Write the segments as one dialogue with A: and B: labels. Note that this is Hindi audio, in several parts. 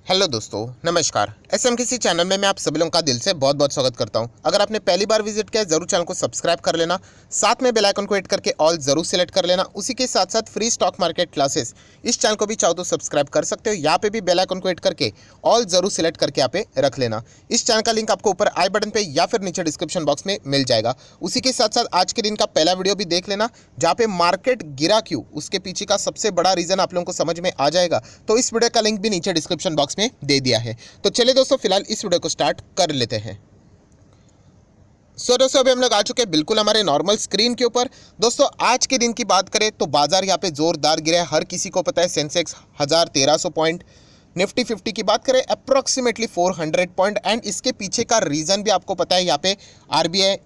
A: हेलो दोस्तों, नमस्कार। एसएमकेसी चैनल में मैं आप सभी लोगों का दिल से बहुत बहुत स्वागत करता हूं। अगर आपने पहली बार विजिट किया है जरूर चैनल को सब्सक्राइब कर लेना, साथ में बेल आइकन को हिट करके ऑल जरूर सेलेक्ट कर लेना। उसी के साथ साथ फ्री स्टॉक मार्केट क्लासेस इस चैनल को भी चाहो तो सब्सक्राइब कर सकते हो। यहाँ पे भी बेल आइकन को हिट करके ऑल जरूर सेलेक्ट करके यहाँ पे रख लेना। इस चैनल का लिंक आपको ऊपर आई बटन पे या फिर नीचे डिस्क्रिप्शन बॉक्स में मिल जाएगा। उसी के साथ साथ आज के दिन का पहला वीडियो भी देख लेना, जहाँ पे मार्केट गिरा क्यों उसके पीछे का सबसे बड़ा रीजन आप लोगों को समझ में आ जाएगा। तो इस वीडियो का लिंक भी नीचे डिस्क्रिप्शन बॉक्स में दे दिया है। तो चलिए दोस्तों, फिलहाल इस वीडियो को स्टार्ट कर लेते हैं। दोस्तों, अभी हम लोग आ चुके हैं बिल्कुल हमारे नॉर्मल स्क्रीन के ऊपर। दोस्तों, आज के दिन की बात करें तो बाजार यहाँ पे जोरदार गिरा है। हर किसी को पता है सेंसेक्स 1300 पॉइंट, निफ्टी 50 की बात करें अप्रॉक्सीमेटली 400 पॉइंट। एंड इसके पीछे का रीज़न भी आपको पता है। यहाँ पे आरबीआई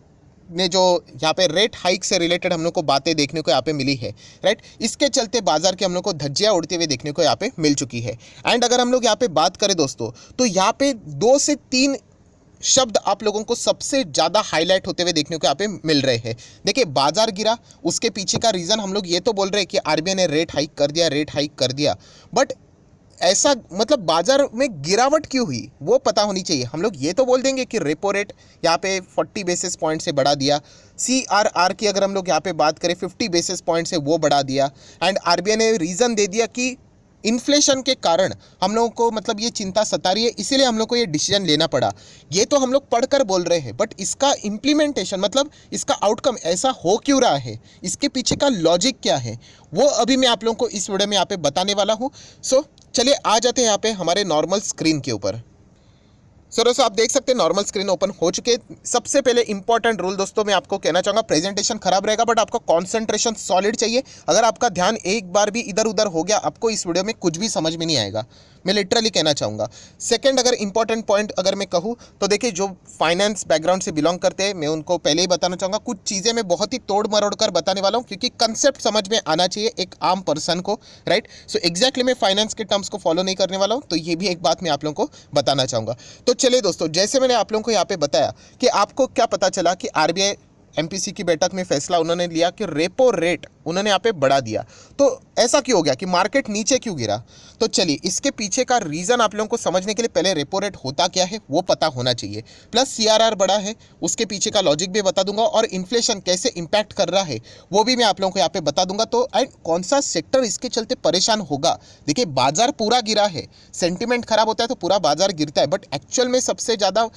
A: ने जो यहाँ पे रेट हाइक से रिलेटेड हम लोग को बातें देखने को यहाँ पे मिली है, राइट। इसके चलते बाजार के हम लोग को धज्जियाँ उड़ते हुए देखने को यहाँ पे मिल चुकी है। एंड अगर हम लोग यहाँ पे बात करें दोस्तों, तो यहाँ पे 2 से 3 शब्द आप लोगों को सबसे ज़्यादा हाईलाइट होते हुए देखने को यहाँ पे मिल रहे हैं। देखिए, बाजार गिरा, उसके पीछे का रीज़न हम लोग ये तो बोल रहे हैं कि आरबीआई ने रेट हाइक कर दिया। बट ऐसा मतलब बाजार में गिरावट क्यों हुई वो पता होनी चाहिए। हम लोग ये तो बोल देंगे कि रेपो रेट यहाँ पे 40 बेसिस पॉइंट से बढ़ा दिया, सीआरआर की अगर हम लोग यहाँ पे बात करें 50 बेसिस पॉइंट से वो बढ़ा दिया। एंड आरबीआई ने रीज़न दे दिया कि इन्फ्लेशन के कारण हम लोगों को मतलब ये चिंता सता रही है, इसीलिए हम लोग को ये डिसीजन लेना पड़ा। ये तो हम लोग पढ़कर बोल रहे हैं, बट इसका इम्प्लीमेंटेशन मतलब इसका आउटकम ऐसा हो क्यों रहा है, इसके पीछे का लॉजिक क्या है, वो अभी मैं आप लोगों को इस वीडियो में यहाँ पे बताने वाला हूँ। सो चलिए आ जाते हैं यहाँ पे हमारे नॉर्मल स्क्रीन के ऊपर। सो दोस्तों, आप देख सकते हैं नॉर्मल स्क्रीन ओपन हो चुके। सबसे पहले इंपॉर्टेंट रूल दोस्तों मैं आपको कहना चाहूँगा, प्रेजेंटेशन खराब रहेगा बट आपका कॉन्सेंट्रेशन सॉलिड चाहिए। अगर आपका ध्यान एक बार भी इधर उधर हो गया, आपको इस वीडियो में कुछ भी समझ में नहीं आएगा, मैं लिटरली कहना चाहूँगा। सेकंड, अगर इंपॉर्टेंट पॉइंट अगर मैं कहूँ तो देखिए, जो फाइनेंस बैकग्राउंड से बिलोंग करते हैं मैं उनको पहले ही बताना चाहूँगा, कुछ चीज़ें मैं बहुत ही तोड़ मरोड़ कर बताने वाला हूँ क्योंकि कंसेप्ट समझ में आना चाहिए एक आम पर्सन को, राइट। सो एग्जैक्टली मैं फाइनेंस के टर्म्स को फॉलो नहीं करने वाला हूँ, तो ये भी एक बात मैं आप लोगों को बताना चाहूँगा। तो चलिए दोस्तों, जैसे मैंने आप लोगों को यहाँ पे बताया कि आपको क्या पता चला कि आरबीआई एमपीसी की बैठक में फैसला उन्होंने लिया कि रेपो रेट उन्होंने यहाँ पे बढ़ा दिया। तो ऐसा क्यों हो गया कि मार्केट नीचे क्यों गिरा? तो चलिए, इसके पीछे का रीज़न आप लोगों को समझने के लिए पहले रेपो रेट होता क्या है वो पता होना चाहिए, प्लस सीआरआर बढ़ा है उसके पीछे का लॉजिक भी बता दूंगा, और इन्फ्लेशन कैसे इंपैक्ट कर रहा है वो भी मैं आप लोगों को यहाँ पे बता दूंगा। तो एंड कौन सा सेक्टर इसके चलते परेशान होगा। देखिए, बाजार पूरा गिरा है, सेंटिमेंट खराब होता है तो पूरा बाजार गिरता है, बट एक्चुअल में सबसे ज़्यादा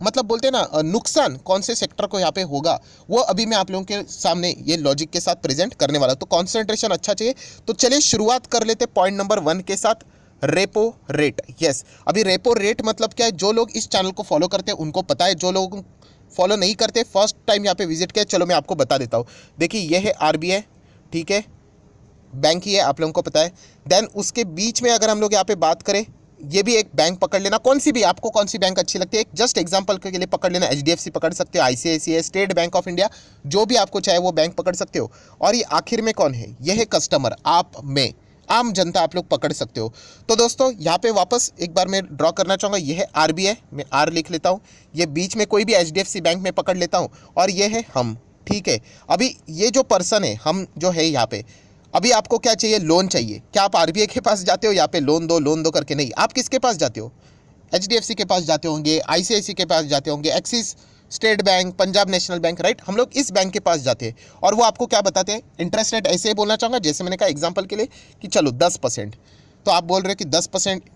A: मतलब बोलते हैं ना नुकसान कौन से सेक्टर को यहाँ पे होगा, वो अभी मैं आप लोगों के सामने ये लॉजिक के साथ प्रेजेंट करने वाला हूँ। तो कॉन्सेंट्रेशन अच्छा चाहिए। तो चलिए शुरुआत कर लेते पॉइंट नंबर 1 के साथ, रेपो रेट। यस, अभी रेपो रेट मतलब क्या है, जो लोग इस चैनल को फॉलो करते हैं उनको पता है, जो लोग फॉलो नहीं करते फर्स्ट टाइम यहाँ पे विजिट किया, चलो मैं आपको बता देता हूँ। देखिए, ये है आरबीआई, ठीक है, बैंक ही है, आप लोगों को पता है। देन उसके बीच में अगर हम लोग यहाँ पे बात करें, ये भी एक बैंक पकड़ लेना, कौन सी भी आपको कौन सी बैंक अच्छी लगती है, एक जस्ट एग्जांपल के लिए पकड़ लेना, एचडीएफसी पकड़ सकते हो, ICICI, state bank of India, जो भी आपको चाहे वो बैंक पकड़ सकते हो। और ये आखिर में कौन है, ये है कस्टमर, आप में आम जनता आप लोग पकड़ सकते हो। तो दोस्तों, यहाँ पे वापस एक बार मैं ड्रॉ करना चाहूँगा, ये है आरबीआई, मैं आर लिख लेता हूँ, ये बीच में कोई भी एचडीएफसी बैंक में पकड़ लेता हूँ, और ये है हम, ठीक है। अभी ये जो पर्सन है हम जो है यहाँ पे, अभी आपको क्या चाहिए, लोन चाहिए। क्या आप आरबीआई के पास जाते हो यहाँ पे लोन दो करके? नहीं, आप किसके पास जाते हो? एचडीएफसी के पास जाते होंगे, आईसीआईसी के पास जाते होंगे, axis, state bank, Punjab national bank, right. हम लोग इस बैंक के पास जाते हैं और वो आपको क्या बताते हैं, इंटरेस्ट रेट ऐसे ही बोलना चाहूँगा जैसे मैंने कहा एग्जाम्पल के लिए कि चलो 10%। तो आप बोल रहे हो कि 10%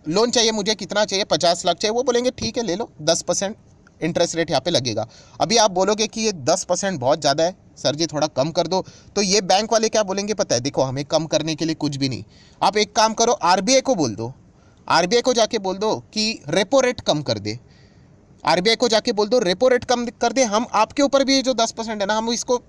A: लोन चाहिए मुझे, कितना चाहिए, 50 लाख चाहिए, वो बोलेंगे ठीक है ले लो, 10% इंटरेस्ट रेट यहाँ पे लगेगा। अभी आप बोलोगे कि ये 10% बहुत ज़्यादा है सर जी, थोड़ा कम कर दो, तो ये बैंक वाले क्या बोलेंगे पता है, देखो हमें कम करने के लिए कुछ भी नहीं, आप एक काम करो, आरबीआई को बोल दो, आरबीआई को जाके बोल दो कि रेपो रेट कम कर दे, आरबीआई को जाके बोल दो रेपो रेट कम कर दे, हम आपके ऊपर भी ये जो 10% है ना, हम इसको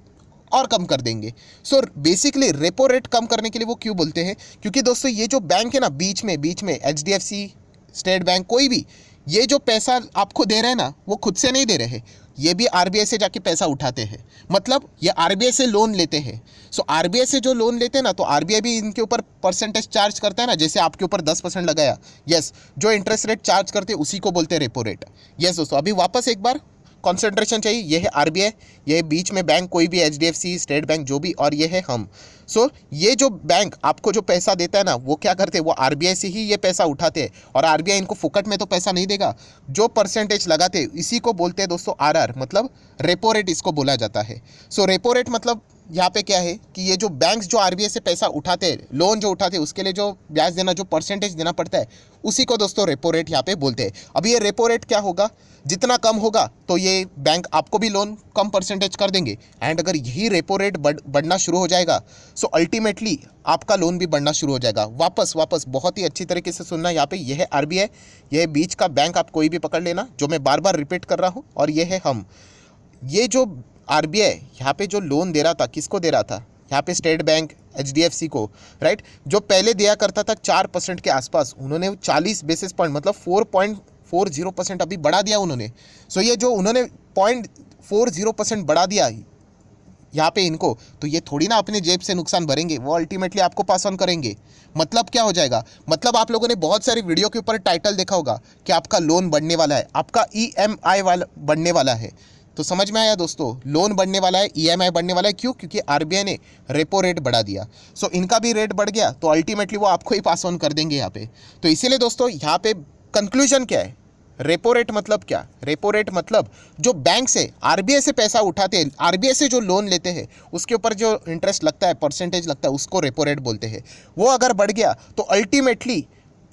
A: और कम कर देंगे। सो बेसिकली रेपो रेट कम करने के लिए वो क्यों बोलते हैं, क्योंकि दोस्तों ये जो बैंक है ना, बीच में एचडीएफसी, स्टेट बैंक, कोई भी ये जो पैसा आपको दे रहे हैं ना, वो खुद से नहीं दे रहे, ये भी आरबीआई से जाके पैसा उठाते हैं, मतलब ये आरबीआई से लोन लेते हैं। सो आरबीआई से जो लोन लेते हैं ना, तो आरबीआई भी इनके ऊपर परसेंटेज चार्ज करता है ना, जैसे आपके ऊपर 10% लगाया, यस, जो इंटरेस्ट रेट चार्ज करते हैं उसी को बोलते हैं रेपो रेट। यस दोस्तों, अभी वापस एक बार कॉन्सेंट्रेशन चाहिए, ये है आरबीआई, ये है बीच में बैंक कोई भी एचडीएफसी, स्टेट बैंक जो भी, और ये है हम। सो ये जो बैंक आपको जो पैसा देता है ना, वो क्या करते हैं, वो आरबीआई से ही ये पैसा उठाते हैं, और आरबीआई इनको फुकट में तो पैसा नहीं देगा, जो परसेंटेज लगाते हैं इसी को बोलते हैं दोस्तों आरआर, मतलब रेपो रेट इसको बोला जाता है। सो रेपो रेट मतलब यहाँ पे क्या है कि ये जो बैंक्स जो आरबीआई से पैसा उठाते हैं, लोन जो उठाते हैं, उसके लिए जो ब्याज देना, जो परसेंटेज देना पड़ता है, उसी को दोस्तों रेपो रेट यहाँ पे बोलते हैं। अभी ये रेपो रेट क्या होगा, जितना कम होगा तो ये बैंक आपको भी लोन कम परसेंटेज कर देंगे, एंड अगर यही रेपो रेट बढ़ना शुरू हो जाएगा, सो अल्टीमेटली आपका लोन भी बढ़ना शुरू हो जाएगा। वापस बहुत ही अच्छी तरीके से सुनना, यहाँ पे यह है आरबीआई, यह है बीच का बैंक, आप कोई भी पकड़ लेना, जो मैं बार बार रिपीट कर रहा हूँ, और ये है हम। ये जो आरबीआई यहाँ पे जो लोन दे रहा था, किसको दे रहा था, यहाँ पे स्टेट बैंक, एचडीएफसी को, राइट, जो पहले दिया करता था 4% के आसपास, उन्होंने 40 बेसिस पॉइंट मतलब 4.40% अभी बढ़ा दिया उन्होंने। सो ये जो उन्होंने 0.40% बढ़ा दिया यहाँ पे इनको, तो ये थोड़ी ना अपने जेब से नुकसान भरेंगे, वो अल्टीमेटली आपको पास ऑन करेंगे। मतलब क्या हो जाएगा, मतलब आप लोगों ने बहुत सारी वीडियो के ऊपर टाइटल देखा होगा कि आपका लोन बढ़ने वाला है, आपका ईएमआई वाला बढ़ने वाला है। तो समझ में आया दोस्तों, लोन बढ़ने वाला है, ईएमआई बढ़ने वाला है, क्यों, क्योंकि आरबीआई ने रेपो रेट बढ़ा दिया। सो इनका भी रेट बढ़ गया, तो अल्टीमेटली वो आपको ही पास ऑन कर देंगे यहाँ पे। तो इसीलिए दोस्तों यहाँ पे कंक्लूजन क्या है, रेपो रेट मतलब क्या, रेपो रेट मतलब जो बैंक से आरबीआई से पैसा उठाते हैं, आरबीआई से जो लोन लेते हैं, उसके ऊपर जो इंटरेस्ट लगता है, परसेंटेज लगता है, उसको रेपो रेट बोलते हैं। वो अगर बढ़ गया तो अल्टीमेटली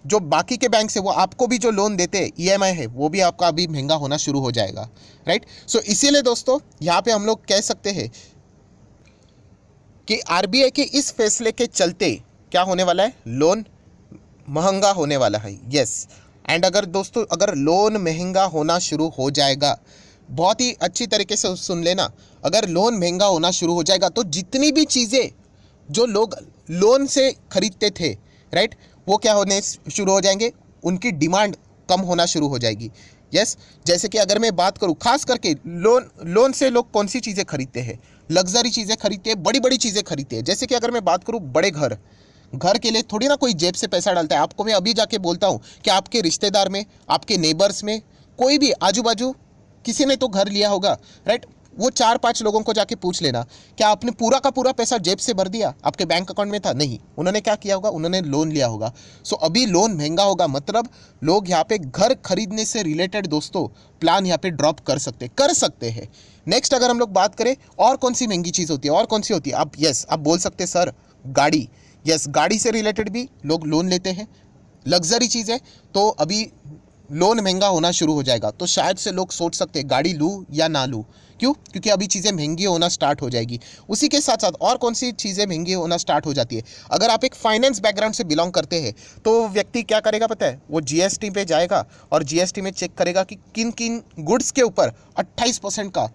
A: जो बाकी के बैंक से वो आपको भी जो लोन देते हैं, ईएमआई है, वो भी आपका अभी महंगा होना शुरू हो जाएगा, राइट। सो इसीलिए दोस्तों यहाँ पे हम लोग कह सकते हैं कि आरबीआई के इस फैसले के चलते क्या होने वाला है, लोन महंगा होने वाला है, यस। एंड अगर दोस्तों अगर लोन महंगा होना शुरू हो जाएगा, बहुत ही अच्छी तरीके से सुन लेना, अगर लोन महंगा होना शुरू हो जाएगा तो जितनी भी चीज़ें जो लोग लोन से खरीदते थे, राइट, वो क्या होने शुरू हो जाएंगे, उनकी डिमांड कम होना शुरू हो जाएगी, यस। जैसे कि अगर मैं बात करूँ, खास करके लोन से लोग कौन सी चीज़ें खरीदते हैं, लग्जरी चीज़ें खरीदते हैं, बड़ी बड़ी चीज़ें खरीदते हैं। जैसे कि अगर मैं बात करूँ, बड़े घर के लिए थोड़ी ना कोई जेब से पैसा डालता है। आपको मैं अभी जाके बोलता हूँ कि आपके रिश्तेदार में, आपके नेबर्स में, कोई भी आजू बाजू किसी ने तो घर लिया होगा, राइट। वो 4-5 लोगों को जाके पूछ लेना, क्या आपने पूरा का पूरा पैसा जेब से भर दिया, आपके बैंक अकाउंट में था? नहीं, उन्होंने क्या किया होगा, उन्होंने लोन लिया होगा। सो अभी लोन महंगा होगा, मतलब लोग यहाँ पे घर खरीदने से रिलेटेड दोस्तों प्लान यहाँ पे ड्रॉप कर सकते हैं। नेक्स्ट अगर हम लोग बात करें और कौन सी महंगी चीज़ होती है, और कौन सी होती है, आप बोल सकते हैं सर गाड़ी, यस, गाड़ी से रिलेटेड भी लोग लोन लेते हैं, लग्जरी चीज़ है, तो अभी लोन महंगा होना शुरू हो जाएगा, तो शायद से लोग सोच सकते हैं गाड़ी लूँ या ना लूँ, क्यों, क्योंकि अभी चीज़ें महंगी होना स्टार्ट हो जाएगी। उसी के साथ साथ और कौन सी चीज़ें महंगी होना स्टार्ट हो जाती है, अगर आप एक फाइनेंस बैकग्राउंड से बिलोंग करते हैं तो व्यक्ति क्या करेगा पता है, वो जीएसटी पे जाएगा और जीएसटी में चेक करेगा कि किन किन गुड्स के ऊपर 28% का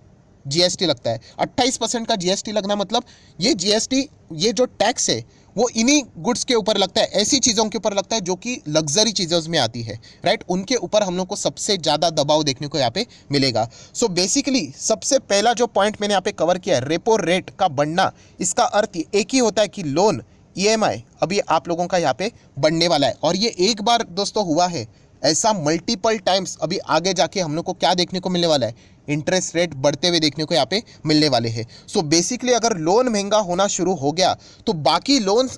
A: जीएसटी लगता है। 28% का जीएसटी लगना मतलब ये जीएसटी, ये जो टैक्स है वो इन्हीं गुड्स के ऊपर लगता है, ऐसी चीज़ों के ऊपर लगता है जो कि लग्जरी चीज़ों में आती है, राइट। उनके ऊपर हम लोग को सबसे ज़्यादा दबाव देखने को यहाँ पे मिलेगा। सो बेसिकली सबसे पहला जो पॉइंट मैंने यहाँ पे कवर किया है, रेपो रेट का बढ़ना, इसका अर्थ एक ही होता है कि लोन ईएमआई अभी आप लोगों का यहाँ पे बढ़ने वाला है। और ये एक बार दोस्तों हुआ है, ऐसा मल्टीपल टाइम्स अभी आगे जाके हम लोग को क्या देखने को मिलने वाला है, इंटरेस्ट रेट बढ़ते हुए देखने को यहाँ पे मिलने वाले हैं। सो बेसिकली अगर लोन महंगा होना शुरू हो गया तो बाकी लोन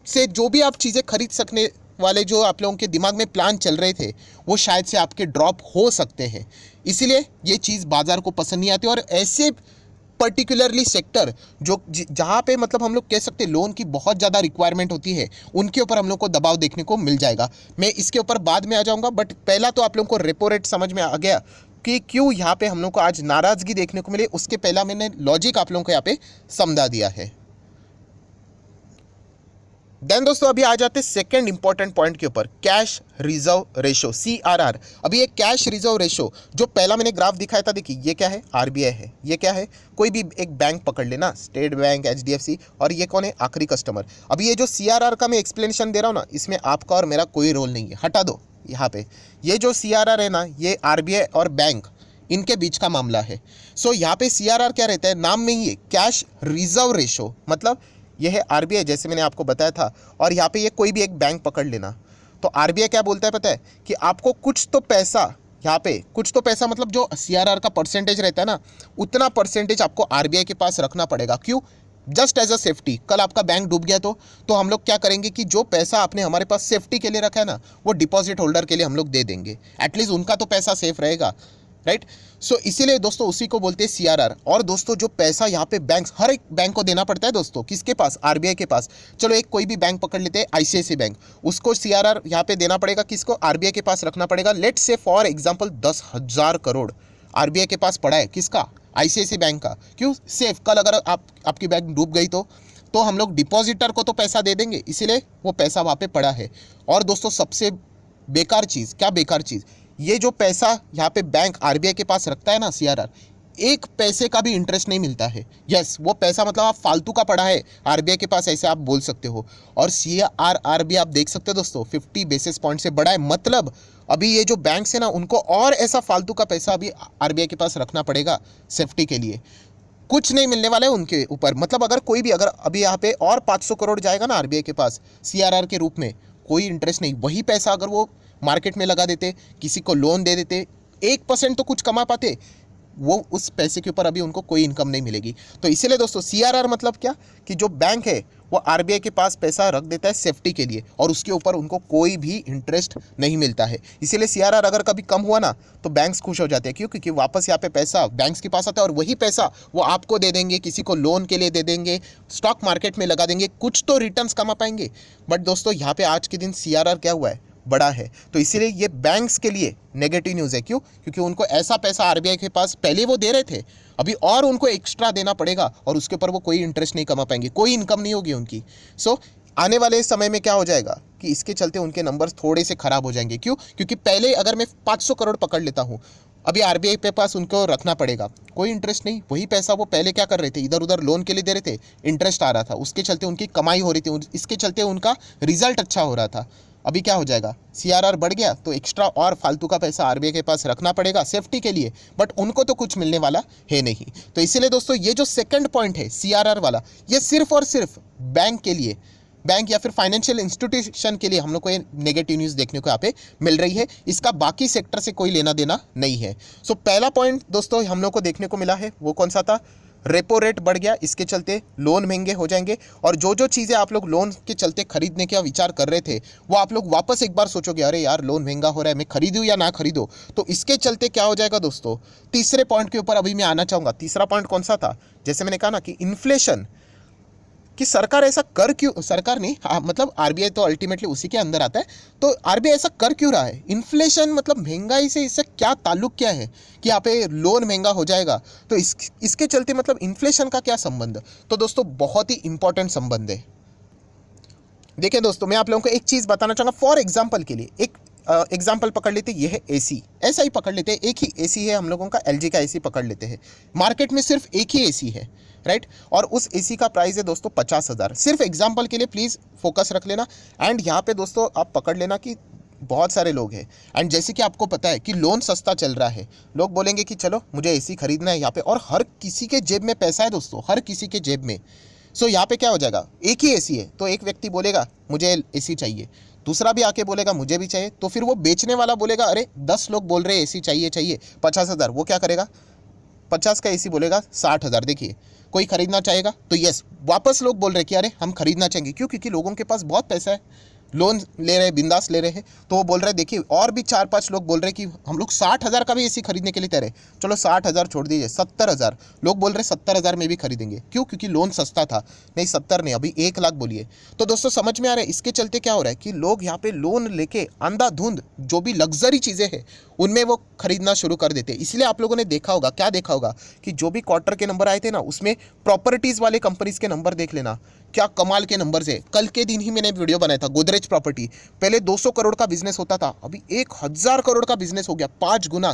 A: से जो भी आप चीज़ें खरीद सकने वाले जो आप लोगों के दिमाग में प्लान चल रहे थे, वो शायद से आपके ड्रॉप हो सकते हैं। इसीलिए ये चीज़ बाजार को पसंद नहीं आती, और ऐसे पर्टिकुलरली सेक्टर जो जहाँ पे मतलब हम लोग कह सकते हैं लोन की बहुत ज़्यादा रिक्वायरमेंट होती है, उनके ऊपर हम लोग को दबाव देखने को मिल जाएगा। मैं इसके ऊपर बाद में आ जाऊँगा, बट पहला तो आप लोगों को रेपो रेट समझ में आ गया कि क्यों यहाँ पे हम लोग को आज नाराज़गी देखने को मिली। उसके पहला मैंने लॉजिक आप लोगों को यहाँ पे समझा दिया है। देन दोस्तों अभी आ जाते हैं सेकंड इंपॉर्टेंट पॉइंट के ऊपर, कैश रिजर्व रेशो, CRR। अभी ये कैश रिजर्व रेशो जो पहला मैंने ग्राफ दिखाया था, देखिए ये क्या है, आरबीआई है, ये क्या है, कोई भी एक बैंक पकड़ लेना, स्टेट बैंक, एचडीएफसी, और ये कौन है, आखिरी कस्टमर। अभी ये जो CRR का मैं एक्सप्लेनेशन दे रहा हूँ ना, इसमें आपका और मेरा कोई रोल नहीं है, हटा दो यहाँ पे। ये जो CRR है ना, ये आरबीआई और बैंक इनके बीच का मामला है। सो यहाँ पे CRR क्या रहता है, नाम में ही है, कैश रिजर्व रेशो, मतलब ये है आरबीआई, जैसे मैंने आपको बताया था। और यहाँ पे ये कोई भी एक बैंक पकड़ लेना, तो आरबीआई क्या बोलता है पता है, कि आपको कुछ तो पैसा यहाँ पे कुछ तो पैसा मतलब जो सीआरआर का परसेंटेज रहता है ना, उतना परसेंटेज आपको आरबीआई के पास रखना पड़ेगा। क्यों? Just as a safety. कल आपका बैंक डूब गया तो हम लोग क्या करेंगे कि जो पैसा आपने हमारे पास सेफ्टी के लिए रखा है ना, वो डिपॉजिट होल्डर के लिए हम लोग दे देंगे। एटलीस्ट उनका तो पैसा सेफ रहेगा, राइट। सो इसीलिए दोस्तों उसी को बोलते हैं सीआरआर। और दोस्तों जो पैसा यहाँ पे बैंक, हर एक बैंक को देना पड़ता है दोस्तों, किसके पास? आरबीआई के पास। चलो एक कोई भी बैंक पकड़ लेते हैं, आईसीआईसी बैंक, उसको सीआरआर यहाँ पे देना पड़ेगा किसको? आरबीआई के पास रखना पड़ेगा। Let's say for example 10,000 crore RBI के पास पड़ा है, किसका? आईसीआईसी बैंक का। क्यों? सेफ। कल अगर आपकी बैंक डूब गई तो हम लोग डिपॉजिटर को तो पैसा दे देंगे, इसीलिए वो पैसा वहाँ पे पड़ा है। और दोस्तों सबसे बेकार चीज़, क्या बेकार चीज़, ये जो पैसा यहाँ पे बैंक आरबीआई के पास रखता है ना सीआरआर, एक पैसे का भी इंटरेस्ट नहीं मिलता है। यस, वो पैसा मतलब आप फालतू का पड़ा है आरबीआई के पास, ऐसे आप बोल सकते हो। और सीआरआर भी आप देख सकते हो दोस्तों 50 बेसिस पॉइंट से बड़ा है। मतलब अभी ये जो बैंक्स है ना, उनको और ऐसा फालतू का पैसा अभी आरबीआई के पास रखना पड़ेगा सेफ्टी के लिए। कुछ नहीं मिलने वाला है उनके ऊपर। मतलब अगर कोई भी, अगर अभी यहाँ पे और 500 करोड़ जाएगा ना आरबीआई के पास सीआरआर के रूप में, कोई इंटरेस्ट नहीं। वही पैसा अगर वो मार्केट में लगा देते, किसी को लोन दे देते, 1% तो कुछ कमा पाते, वो उस पैसे के ऊपर अभी उनको कोई इनकम नहीं मिलेगी। तो इसीलिए दोस्तों सीआरआर मतलब क्या, कि जो बैंक है वो आरबीआई के पास पैसा रख देता है सेफ्टी के लिए, और उसके ऊपर उनको कोई भी इंटरेस्ट नहीं मिलता है। इसीलिए सीआरआर अगर कभी कम हुआ ना, तो बैंक्स खुश हो जाते हैं। क्यों? क्योंकि वापस यहाँ पे पैसा बैंक्स के पास आता है, और वही पैसा वो आपको दे देंगे, किसी को लोन के लिए दे देंगे, स्टॉक मार्केट में लगा देंगे, कुछ तो रिटर्न्स कमा पाएंगे। बट दोस्तों यहाँ पे आज के दिन सीआरआर क्या हुआ है? बड़ा है। तो इसीलिए ये बैंक्स के लिए नेगेटिव न्यूज़ है। क्यों? क्योंकि उनको ऐसा पैसा आरबीआई के पास पहले वो दे रहे थे, अभी और उनको एक्स्ट्रा देना पड़ेगा, और उसके ऊपर वो कोई इंटरेस्ट नहीं कमा पाएंगे, कोई इनकम नहीं होगी उनकी। सो आने वाले समय में क्या हो जाएगा कि इसके चलते उनके नंबर्स थोड़े से खराब हो जाएंगे। क्यों? क्योंकि पहले अगर मैं 500 करोड़ पकड़ लेता हूँ, अभी आरबीआई के पास उनको रखना पड़ेगा, कोई इंटरेस्ट नहीं। वही पैसा वो पहले क्या कर रहे थे? इधर उधर लोन के लिए दे रहे थे, इंटरेस्ट आ रहा था, उसके चलते उनकी कमाई हो रही थी, इसके चलते उनका रिजल्ट अच्छा हो रहा था। अभी क्या हो जाएगा? सीआरआर बढ़ गया तो एक्स्ट्रा और फालतू का पैसा आरबीआई के पास रखना पड़ेगा सेफ्टी के लिए, बट उनको तो कुछ मिलने वाला है नहीं। तो इसीलिए दोस्तों ये जो सेकंड पॉइंट है सीआरआर वाला, ये सिर्फ और सिर्फ बैंक के लिए, बैंक या फिर फाइनेंशियल इंस्टीट्यूशन के लिए हम लोग को ये नेगेटिव न्यूज़ देखने को यहाँ पे मिल रही है। इसका बाकी सेक्टर से कोई लेना देना नहीं है। सो पहला पॉइंट दोस्तों हम लोग को देखने को मिला है, वो कौन सा था? रेपो रेट बढ़ गया, इसके चलते लोन महंगे हो जाएंगे। और जो जो चीज़ें आप लोग लोन के चलते खरीदने का विचार कर रहे थे, वो आप लोग वापस एक बार सोचोगे, अरे यार लोन महंगा हो रहा है, मैं खरीदूँ या ना खरीदूँ। तो इसके चलते क्या हो जाएगा दोस्तों? तीसरे पॉइंट के ऊपर अभी मैं आना चाहूँगा। तीसरा पॉइंट कौन सा था? जैसे मैंने कहा ना कि इन्फ्लेशन, कि सरकार ऐसा कर क्यों, सरकार नहीं, मतलब आरबीआई तो अल्टीमेटली उसी के अंदर आता है, तो आरबीआई ऐसा कर क्यों रहा है? इन्फ्लेशन मतलब महंगाई से इससे क्या ताल्लुक क्या है कि यहाँ पे लोन महंगा हो जाएगा? तो इसके चलते मतलब इन्फ्लेशन का क्या संबंध? तो दोस्तों बहुत ही इंपॉर्टेंट संबंध है। देखिए दोस्तों मैं आप लोगों को एक चीज़ बताना चाहूँगा। फॉर एग्जाम्पल के लिए एक एग्जाम्पल पकड़ लेते, ये है एसी, ऐसा ही पकड़ लेते हैं। एक ही एसी है हम लोगों का, एलजी का एसी पकड़ लेते हैं। मार्केट में सिर्फ एक ही एसी है, राइट, और उस एसी का प्राइस है दोस्तों 50,000। सिर्फ एग्जाम्पल के लिए प्लीज़ फोकस रख लेना। एंड यहाँ पे दोस्तों आप पकड़ लेना कि बहुत सारे लोग हैं, एंड जैसे कि आपको पता है कि लोन सस्ता चल रहा है, लोग बोलेंगे कि चलो मुझे एसी खरीदना है यहाँ पे, और हर किसी के जेब में पैसा है दोस्तों, हर किसी के जेब में। सो यहाँ पे क्या हो जाएगा? एक ही एसी है, तो एक व्यक्ति बोलेगा मुझे एसी चाहिए, दूसरा भी आके बोलेगा मुझे भी चाहिए, तो फिर वो बेचने वाला बोलेगा अरे 10 लोग बोल रहे हैं एसी चाहिए चाहिए 50,000, वो क्या करेगा? 50 का एसी बोलेगा 60,000। देखिए कोई खरीदना चाहेगा तो यस, वापस लोग बोल रहे कि अरे हम खरीदना चाहेंगे। क्यों? क्योंकि लोगों के पास बहुत पैसा है, लोन ले रहे हैं, बिंदास ले रहे हैं, तो वो बोल रहे हैं। देखिए और भी 4-5 लोग बोल रहे हैं कि हम लोग 60,000 का भी एसी खरीदने के लिए तैयार है। चलो 60,000 छोड़ दीजिए, 70,000 लोग बोल रहे हैं 70,000 में भी खरीदेंगे। क्यों? क्योंकि लोन सस्ता था। नहीं 70 नहीं, अभी 1 लाख बोलिए। तो दोस्तों समझ में आ रहा है इसके चलते क्या हो रहा है कि लोग यहाँ पे लोन लेके अंधाधुंध जो भी लग्जरी चीज़ें हैं उनमें वो खरीदना शुरू कर देते हैं। इसलिए आप लोगों ने देखा होगा, क्या देखा होगा, कि जो भी क्वार्टर के नंबर आए थे ना, उसमें प्रॉपर्टीज़ वाले कंपनीज के नंबर देख लेना, क्या कमाल के नंबर्स है। कल के दिन ही मैंने वीडियो बनाया था, गोदरेज प्रॉपर्टी पहले 200 करोड़ का बिजनेस होता था, अभी 1000 करोड़ का बिजनेस हो गया, 5 गुना।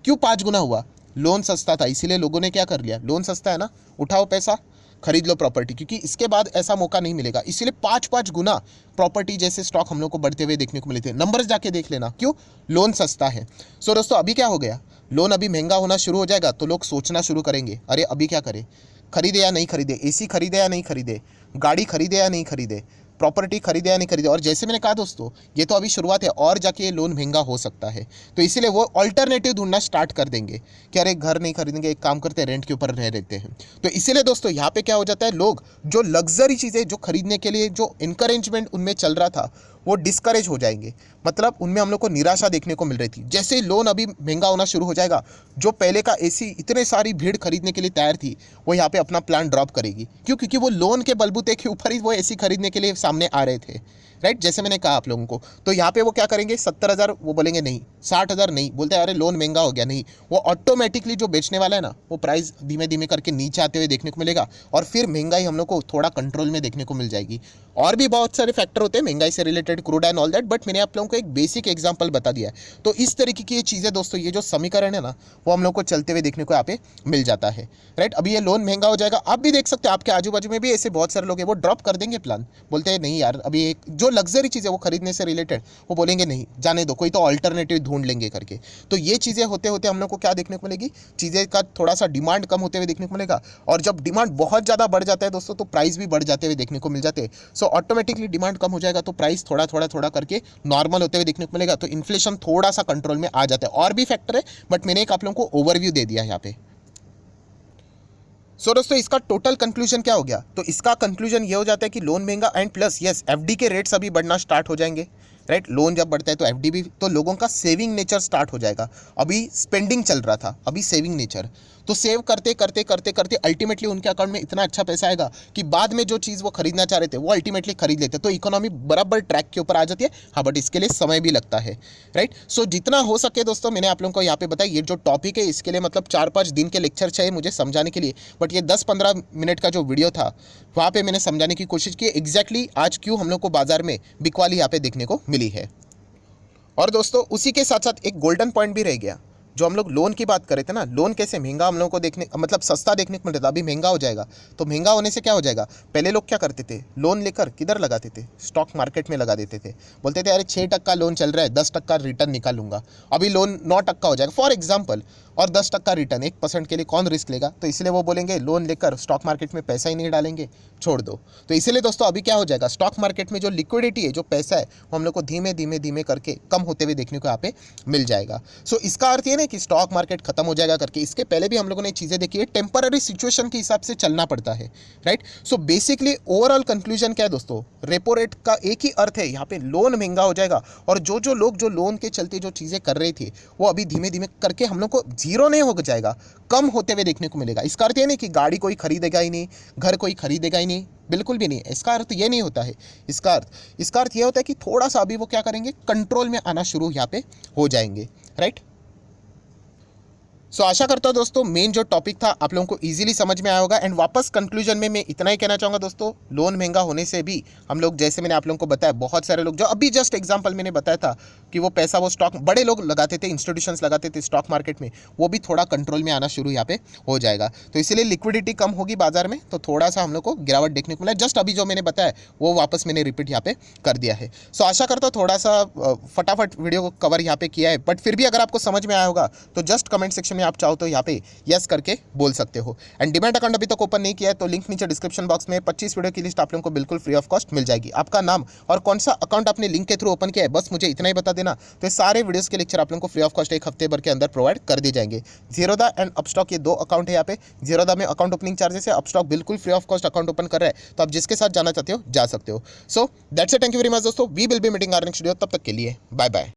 A: क्यों 5 गुना हुआ? लोन सस्ता था, इसीलिए लोगों ने क्या कर लिया, लोन सस्ता है ना, उठाओ पैसा खरीद लो प्रॉपर्टी, क्योंकि इसके बाद ऐसा मौका नहीं मिलेगा। इसीलिए 5-5 गुना प्रॉपर्टी जैसे स्टॉक हम लोग को बढ़ते हुए देखने को मिले थे। नंबर्स जाके देख लेना, क्यों? लोन सस्ता है। सो दोस्तों अभी क्या हो गया, लोन अभी महंगा होना शुरू हो जाएगा, तो लोग सोचना शुरू करेंगे, अरे अभी क्या करें, खरीदे या नहीं खरीदे, एसी खरीदे या नहीं खरीदे, गाड़ी खरीदे या नहीं खरीदे, प्रॉपर्टी खरीदे या नहीं खरीदे। और जैसे मैंने कहा दोस्तों, ये तो अभी शुरुआत है, और जाके ये लोन महंगा हो सकता है, तो इसीलिए वो ऑल्टरनेटिव ढूंढना स्टार्ट कर देंगे कि अरे घर नहीं खरीदेंगे, एक काम करते हैं रेंट के ऊपर रह लेते हैं। तो इसीलिए दोस्तों यहाँ पे क्या हो जाता है, लोग जो लग्जरी चीज़ें जो खरीदने के लिए जो इनकरेजमेंट उनमें चल रहा था वो डिस्करेज हो जाएंगे। मतलब उनमें हम लोग को निराशा देखने को मिल रही थी। जैसे ही लोन अभी महंगा होना शुरू हो जाएगा, जो पहले का एसी इतने सारी भीड़ खरीदने के लिए तैयार थी, वो यहाँ पे अपना प्लान ड्रॉप करेगी। क्यों? क्योंकि वो लोन के बलबूते के ऊपर ही वो एसी खरीदने के लिए सामने आ रहे थे, राइट। जैसे मैंने कहा आप लोगों को, तो यहाँ पे वो क्या करेंगे, 70,000 वो बोलेंगे नहीं, 60,000 नहीं, बोलते हैं अरे लोन महंगा हो गया, नहीं। वो ऑटोमेटिकली जो बेचने वाला है ना, वो प्राइस धीमे धीमे करके नीचे आते हुए देखने को मिलेगा, और फिर महंगाई हम लोग को थोड़ा कंट्रोल में देखने को मिल जाएगी। और भी बहुत सारे फैक्टर होते हैं महंगाई से related, crude and all that, but मैंने आप लोगों को एक बेसिक एग्जांपल बता दिया है। तो इस तरीके की ये चीज़ें दोस्तों, ये जो समीकरण है ना, वो हम लोग को चलते हुए देखने को यहाँ पे मिल जाता है, राइट। अभी ये लोन महंगा हो जाएगा, आप भी देख सकते हैं, आपके आजू बाजू में भी ऐसे बहुत सारे लोग हैं, वो ड्रॉप कर देंगे प्लान, बोलते हैं नहीं यार, अभी एक जो लग्जरी चीज़ है वो खरीदने से रिलेटेड, वो बोलेंगे नहीं, जाने दो, कोई तो ऑल्टरनेटिव ढूंढ लेंगे करके। तो ये चीज़ें होते होते हम लोग को क्या देखने को मिलेगी, चीज़ें का थोड़ा सा डिमांड कम होते हुए देखने को मिलेगा। और जब डिमांड बहुत ज़्यादा बढ़ जाता है दोस्तों, तो प्राइस भी बढ़ जाते हुए देखने को मिल जाते हैं। सो ऑटोमेटिकली डिमांड कम हो जाएगा, तो प्राइस थोड़ा थोड़ा थोड़ा करके नॉर्मल होते हुए देखने को मिलेगा। तो इन्फ्लेशन थोड़ा सा कंट्रोल में आ जाता है। और भी फैक्टर है, बट मैंने एक आप लोगों को ओवरव्यू दे दिया यहाँ पे। दोस्तों, इसका टोटल कंक्लूजन क्या हो गया, तो इसका कंक्लूजन ये हो जाता है कि लोन महंगा एंड प्लस यस, एफडी के रेट्स अभी बढ़ना स्टार्ट हो जाएंगे, राइट। लोन जब बढ़ता है तो एफडी भी, तो लोगों का सेविंग नेचर स्टार्ट हो जाएगा। अभी स्पेंडिंग चल रहा था, अभी सेविंग नेचर, तो सेव करते करते करते करते अल्टीमेटली उनके अकाउंट में इतना अच्छा पैसा आएगा कि बाद में जो चीज़ वो खरीदना चाह रहे थे वो अल्टीमेटली खरीद लेते, तो इकोनॉमी बराबर ट्रैक के ऊपर आ जाती है। हाँ, बट इसके लिए समय भी लगता है, राइट। सो जितना हो सके दोस्तों, मैंने आप लोगों को यहाँ पे बताया, ये जो टॉपिक है इसके लिए मतलब 4-5 दिन के लेक्चर चाहिए मुझे समझाने के लिए, बट ये 10-15 मिनट का जो वीडियो था, वहाँ पे मैंने समझाने की कोशिश की एग्जैक्टली आज क्यों हम लोग को बाजार में बिकवाली यहाँ पे देखने को मिली है। और दोस्तों, उसी के साथ साथ एक गोल्डन पॉइंट भी रह गया, जो हम लोग लोन की बात कर रहे थे ना, लोन कैसे महंगा हम लोगों को देखने, मतलब सस्ता देखने को मिल रहा था, अभी महंगा हो जाएगा। तो महंगा होने से क्या हो जाएगा, पहले लोग क्या करते थे, लोन लेकर किधर लगाते थे, स्टॉक मार्केट में लगा देते थे। बोलते थे अरे 6% लोन चल रहा है, 10% रिटर्न निकालूंगा। अभी लोन 9% हो जाएगा फॉर एग्जाम्पल, और 10% रिटर्न, 1% के लिए कौन रिस्क लेगा। तो इसलिए वो बोलेंगे लोन लेकर स्टॉक मार्केट में पैसा ही नहीं डालेंगे, छोड़ दो। तो इसीलिए दोस्तों अभी क्या हो जाएगा, स्टॉक मार्केट में जो लिक्विडिटी है, जो पैसा है, वो हम लोग को धीमे धीमे धीमे करके कम होते हुए देखने को यहाँ पे मिल जाएगा। सो इसका अर्थ ये नहीं कि स्टॉक मार्केट खत्म हो जाएगा करके, इसके पहले भी हम लोगों ने चीज़ें देखी है, टेम्पररी सिचुएशन के हिसाब से चलना पड़ता है, right. So basically overall conclusion क्या है दोस्तों, रेपो रेट का एक ही अर्थ है, यहाँ पे लोन महंगा हो जाएगा, और जो लोग जो लोन के चलते जो चीज़ें कर रहे थे, वो अभी धीमे धीमे करके हम लोग को जीरो नहीं हो जाएगा, कम होते हुए देखने को मिलेगा। इसका अर्थ ये नहीं कि गाड़ी कोई खरीदेगा ही नहीं, घर कोई खरीदेगा ही नहीं, बिल्कुल भी नहीं। इसका अर्थ ये नहीं होता है। इसका अर्थ ये होता है कि थोड़ा सा अभी वो क्या करेंगे, कंट्रोल में आना शुरू यहाँ पे हो जाएंगे, राइट। सो आशा करता हूँ दोस्तों मेन जो टॉपिक था आप लोगों को इजीली समझ में आया होगा। एंड वापस कंक्लूजन में मैं इतना ही कहना चाहूँगा दोस्तों, लोन महंगा होने से भी हम लोग, जैसे मैंने आप लोगों को बताया, बहुत सारे लोग जो अभी जस्ट एग्जांपल मैंने बताया था कि वो पैसा वो स्टॉक बड़े लोग लगाते थे, इंस्टीट्यूशंस लगाते थे स्टॉक मार्केट में, वो भी थोड़ा कंट्रोल में आना शुरू यहाँ पे हो जाएगा। तो इसीलिए लिक्विडिटी कम होगी बाजार में, तो थोड़ा सा हम लोग को गिरावट देखने को मिला। जस्ट अभी जो मैंने बताया वो वापस मैंने रिपीट यहाँ पे कर दिया है। सो आशा करता हूँ थोड़ा सा फटाफट वीडियो को कवर यहाँ पे किया है, बट फिर भी अगर आपको समझ में आया होगा तो जस्ट कमेंट सेक्शन में आप चाहो तो यहाँ पे यस करके बोल सकते हो। एंड डिमैट अकाउंट अभी तक ओपन नहीं किया है तो लिंक नीचे डिस्क्रिप्शन बॉक्स में 25 वीडियो की लिस्ट आप लोगों को बिल्कुल फ्री ऑफ कॉस्ट मिल जाएगी। आपका नाम और कौन सा अकाउंट आपने लिंक के थ्रू ओपन किया है, बस मुझे इतना ही बता देना, तो सारे वीडियोस के लेक्चर आप लोगों को फ्री ऑफ कॉस्ट एक हफ्ते भर के अंदर प्रोवाइड कर दिए जाएंगे। जीरोधा एंड अपस्टॉक ये 2 अकाउंट है यहाँ पे। जीरोधा में अकाउंट ओपनिंग चार्जेस है, अपस्टॉक बिल्कुल free of cost account open कर रहा है, तो आप जिसके साथ जाना चाहते हो जा सकते हो। So that's it, thank you very much दोस्तों, we will be meeting our next video, तब तक के लिए बाय बाय।